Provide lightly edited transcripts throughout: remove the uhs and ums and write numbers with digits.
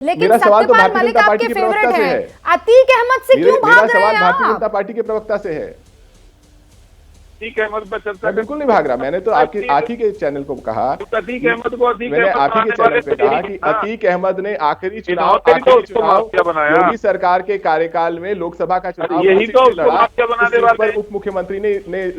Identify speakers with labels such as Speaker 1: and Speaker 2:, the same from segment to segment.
Speaker 1: लेकिन
Speaker 2: मेरा सवाल तो
Speaker 1: सत्यपाल
Speaker 2: भारतीय
Speaker 1: मलिक
Speaker 2: जनता पार्टी
Speaker 1: आपके
Speaker 2: के प्रवक्ता
Speaker 1: फेवरेट
Speaker 2: से
Speaker 1: हैं,
Speaker 2: है।
Speaker 1: अतीक अहमद से क्यों
Speaker 2: मेरा
Speaker 1: भाग रहे
Speaker 2: सवाल
Speaker 1: हैं
Speaker 2: भारतीय
Speaker 1: आप?
Speaker 2: जनता पार्टी के प्रवक्ता से है।
Speaker 3: अतीक अहमद पर चर्चा
Speaker 2: मैं बिल्कुल नहीं भाग रहा, मैंने तो आपकी आप ही के चैनल को कहा,
Speaker 3: अतीक अहमद को अतीक
Speaker 2: मैंने
Speaker 3: अहमद
Speaker 2: आप ही के
Speaker 3: बनाने वाले
Speaker 2: चैनल पे
Speaker 3: तो
Speaker 2: कहा
Speaker 3: यही
Speaker 2: कि
Speaker 3: ना।
Speaker 2: अतीक अहमद ने आखिरी
Speaker 3: इन्होंने तो उसको माफिया बनाया।
Speaker 2: योगी सरकार के कार्यकाल में लोकसभा का चुनाव
Speaker 3: यही तो
Speaker 2: से
Speaker 3: उसको
Speaker 2: लड़ा,
Speaker 3: माफिया बनाने
Speaker 2: इस सीट
Speaker 3: वाले।
Speaker 2: पर उप मुख्यमंत्री ने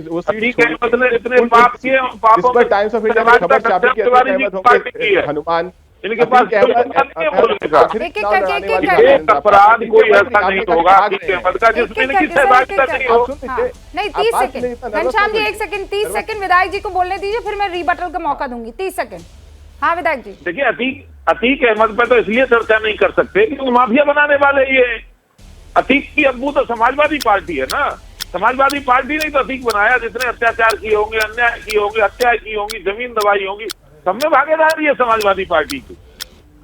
Speaker 2: वो सीट
Speaker 3: अतीक
Speaker 2: छोड़ी।
Speaker 3: अहमद ने इतने पाप किए, उन पापों
Speaker 2: इस पर टाइम्स ऑफ इंडिया में खबर छापी कि अतीक अहमद होंगे हनुमान।
Speaker 3: इनके पास
Speaker 2: अतीक अहमद आखिरी
Speaker 1: एक-एक
Speaker 2: चुनाव
Speaker 1: करके,
Speaker 2: लड़ाने
Speaker 1: एक-एक
Speaker 2: वाली
Speaker 1: करके।
Speaker 3: एक अपराध कोई ऐसा नहीं होगा
Speaker 2: भाग
Speaker 3: अतीक
Speaker 2: रहे हैं।
Speaker 3: अहमद का जिसमें इनकी सहभागिता नहीं हो।
Speaker 1: नहीं 30 second Ghanshyam ji, 1 second, 30 second विधायक जी को बोलने दीजिए, फिर मैं रिबटल का मौका दूंगी। 30 सेकंड। हाँ विधायक जी।
Speaker 3: देखिए अतीक अहमद पर तो इसलिए चर्चा नहीं कर सकते कि वो माफिया बनाने वाले ये। अतीक की अब्बू तो समाजवादी पार्टी है ना, समाजवादी पार्टी ने तो अतीक बनाया। जितने अत्याचार किए होंगे, अन्याय किए होंगे, हत्याएं की होंगी, जमीन दबाई होंगी, सब में भागीदारी है समाजवादी पार्टी की।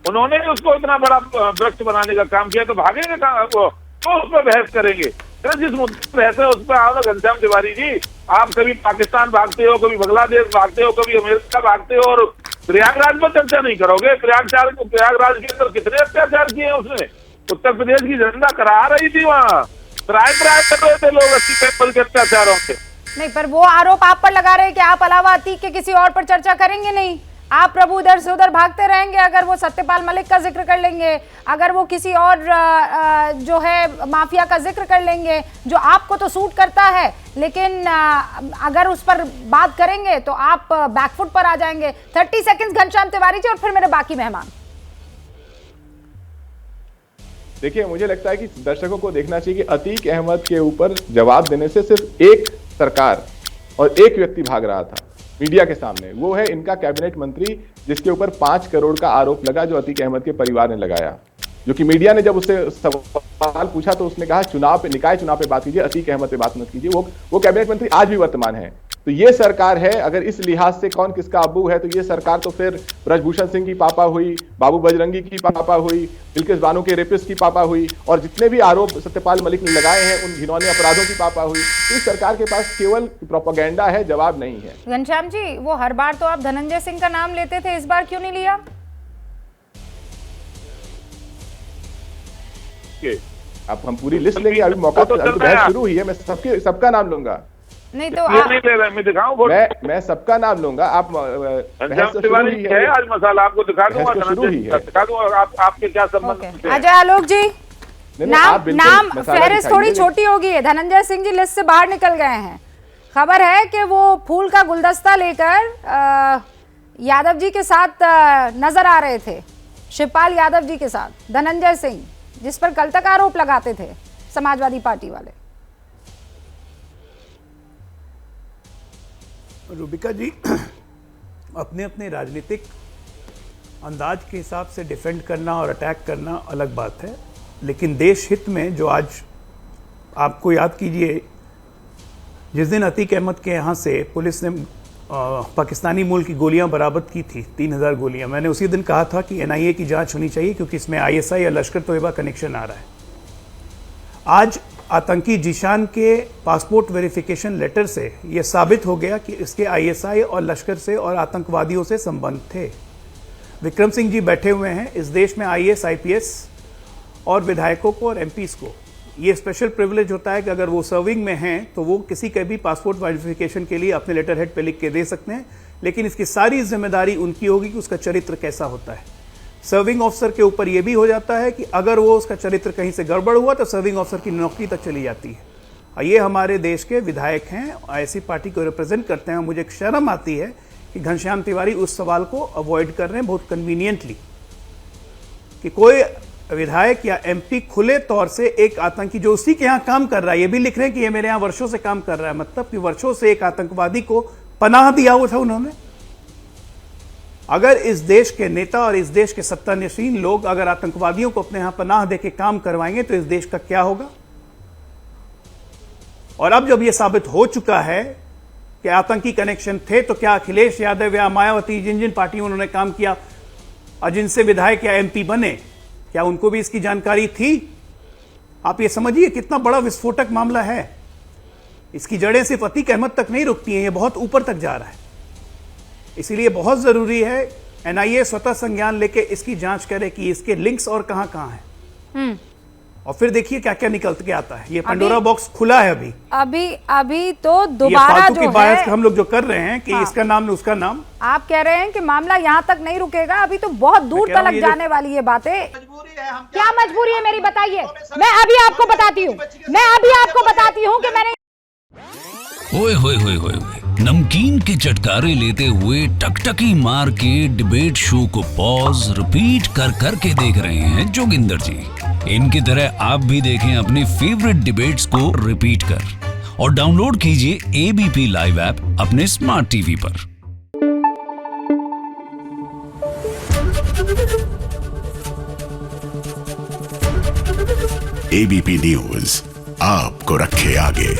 Speaker 3: उन्होंने उसको इतना बड़ा वृक्ष बनाने का काम किया, तो भागेंगे वो उस पर बहस करेंगे। जिस मुद्दे पर बहस है उस पर आओ ना घनश्याम तिवारी जी। आप कभी पाकिस्तान भागते हो, कभी बांग्लादेश भागते हो, कभी अमेरिका भागते हो, और प्रयागराज पर चर्चा नहीं करोगे। प्रयागराज के अंदर कितने अत्याचार किए हैं उसने। उत्तर प्रदेश की जनता करा रही थी वहाँ, ट्राई कर रहे थे लोग अतीक अहमद के अत्याचारों से।
Speaker 1: नहीं, पर वो आरोप आप पर लगा रहे हैं कि आप अलावा अतीक के किसी और पर चर्चा करेंगे नहीं। आप प्रभु उधर से उधर भागते रहेंगे। अगर वो सत्यपाल मलिक का जिक्र कर लेंगे, अगर वो किसी और जो है माफिया का जिक्र कर लेंगे जो आपको तो सूट करता है, लेकिन अगर उस पर बात करेंगे तो आप बैकफुट पर आ जाएंगे। 30 सेकंड्स घनश्याम तिवारी जी, और फिर मेरे बाकी मेहमान।
Speaker 2: देखिए, मुझे लगता है कि दर्शकों को देखना चाहिए कि अतीक अहमद के ऊपर जवाब देने से सिर्फ एक सरकार और एक व्यक्ति भाग रहा था मीडिया के सामने। वो है इनका कैबिनेट मंत्री, जिसके ऊपर 5 करोड़ का आरोप लगा जो अतीक अहमद के परिवार ने लगाया। जो कि मीडिया ने जब उससे सवाल पूछा तो उसने कहा चुनाव पे, निकाय चुनाव पे बात कीजिए, अतीक अहमद पे बात मत कीजिए। वो कैबिनेट मंत्री आज भी वर्तमान है। तो ये सरकार है। अगर इस लिहाज से कौन किसका अब्बू है, तो ये सरकार तो फिर ब्रजभूषण सिंह की पापा हुई, बाबू बजरंगी की पापा हुई, बिल्किस बानो के रेपिस्ट की पापा हुई, और जितने भी आरोप सत्यपाल मलिक ने लगाए हैं उन घिनौने अपराधों की पापा हुई। इस सरकार के पास केवल प्रोपेगेंडा है, जवाब नहीं है।
Speaker 1: घनश्याम जी, वो हर बार तो आप धनंजय सिंह का नाम लेते थे, इस बार क्यों नहीं लिया?
Speaker 2: अब हम पूरी लिस्ट लेंगे, अभी मौका तो बहस शुरू हुई है। मैं सबका नाम लूंगा।
Speaker 1: नहीं तो
Speaker 3: नहीं ले रहे, मैं दिखाऊं?
Speaker 2: मैं सबका नाम लूंगा। आप
Speaker 3: तिवारी है आज मसाला, आपको दिखा दूंगा, दिखा दूंगा। आपके क्या संबंध?
Speaker 1: अजय आलोक जी, नाम फहरिस्त थोड़ी छोटी होगी है। धनंजय सिंह जी लिस्ट से बाहर निकल गए हैं। खबर है कि वो फूल का गुलदस्ता लेकर यादव जी के साथ नजर आ रहे थे, शिवपाल यादव जी के साथ, धनंजय सिंह, जिस पर कल तक आरोप लगाते थे समाजवादी पार्टी वाले।
Speaker 4: रूबिका जी, अपने अपने राजनीतिक अंदाज के हिसाब से डिफेंड करना और अटैक करना अलग बात है, लेकिन देश हित में जो आज आपको याद कीजिए, जिस दिन अतीक अहमद के यहाँ से पुलिस ने पाकिस्तानी मूल की गोलियां बरामद की थी, 3000 गोलियां, मैंने उसी दिन कहा था कि एनआईए की जांच होनी चाहिए क्योंकि इसमें आईएसआई या लश्कर तोयबा कनेक्शन आ रहा है। आज आतंकी जीशान के पासपोर्ट वेरिफिकेशन लेटर से यह साबित हो गया कि इसके आईएसआई और लश्कर से और आतंकवादियों से संबंध थे। विक्रम सिंह जी बैठे हुए हैं। इस देश में आईएएस आईपीएस और विधायकों को और एमपीज को ये स्पेशल प्रिविलेज होता है कि अगर वो सर्विंग में हैं तो वो किसी के भी पासपोर्ट वेरिफिकेशन के लिए अपने लेटर हेड पे लिख के दे सकते हैं, लेकिन इसकी सारी जिम्मेदारी उनकी होगी कि उसका चरित्र कैसा होता है। सर्विंग ऑफिसर के ऊपर यह भी हो जाता है कि अगर वो उसका चरित्र कहीं से गड़बड़ हुआ तो सर्विंग ऑफिसर की नौकरी तक चली जाती है। और ये हमारे देश के विधायक हैं, ऐसी पार्टी को रिप्रेजेंट करते हैं। मुझे शर्म आती है कि घनश्याम तिवारी उस सवाल को अवॉइड कर रहे हैं बहुत कन्वीनियंटली, कि कोई विधायक या एमपी खुले तौर से एक आतंकी जो उसी के यहाँ काम कर रहा है, ये भी लिख रहे हैं कि ये मेरे यहाँ वर्षों से काम कर रहा है, मतलब कि वर्षों से एक आतंकवादी को पनाह दिया हुआ था उन्होंने। अगर इस देश के नेता और इस देश के सत्तानशीन लोग अगर आतंकवादियों को अपने यहां पनाह देके काम करवाएंगे तो इस देश का क्या होगा? और अब जब यह साबित हो चुका है कि आतंकी कनेक्शन थे, तो क्या अखिलेश यादव या मायावती जिन जिन पार्टियों उन्होंने काम किया और जिनसे विधायक या एमपी बने, क्या उनको भी इसकी जानकारी थी? आप ये समझिए कितना बड़ा विस्फोटक मामला है। इसकी जड़ें सिर्फ अतीक अहमद तक नहीं रुकती हैं, ये बहुत ऊपर तक जा रहा है। इसीलिए बहुत जरूरी है एनआईए स्वतः संज्ञान लेके इसकी जांच करे कि इसके लिंक्स और कहां हैं, और फिर देखिए क्या क्या निकल के आता है। ये पंडोरा बॉक्स खुला है
Speaker 1: अभी तो दोबारा
Speaker 4: फालतू
Speaker 1: जो
Speaker 4: की बायस
Speaker 1: है
Speaker 4: हम लोग जो कर रहे हैं कि इसका नाम उसका नाम,
Speaker 1: आप कह रहे हैं कि मामला यहाँ तक नहीं रुकेगा, अभी तो बहुत दूर तक जाने वाली है बातें। क्या मजबूरी है मेरी, बताइए। मैं अभी आपको बताती हूँ कि मैंने
Speaker 5: ओए होए होए होए नमकीन के चटकारे लेते हुए टकटकी मार के डिबेट शो को पॉज रिपीट कर करके देख रहे हैं जोगिंदर जी। इनकी तरह आप भी देखें अपनी फेवरेट डिबेट्स को रिपीट कर और डाउनलोड कीजिए एबीपी लाइव ऐप अपने स्मार्ट टीवी पर।
Speaker 6: एबीपी न्यूज आपको रखे आगे।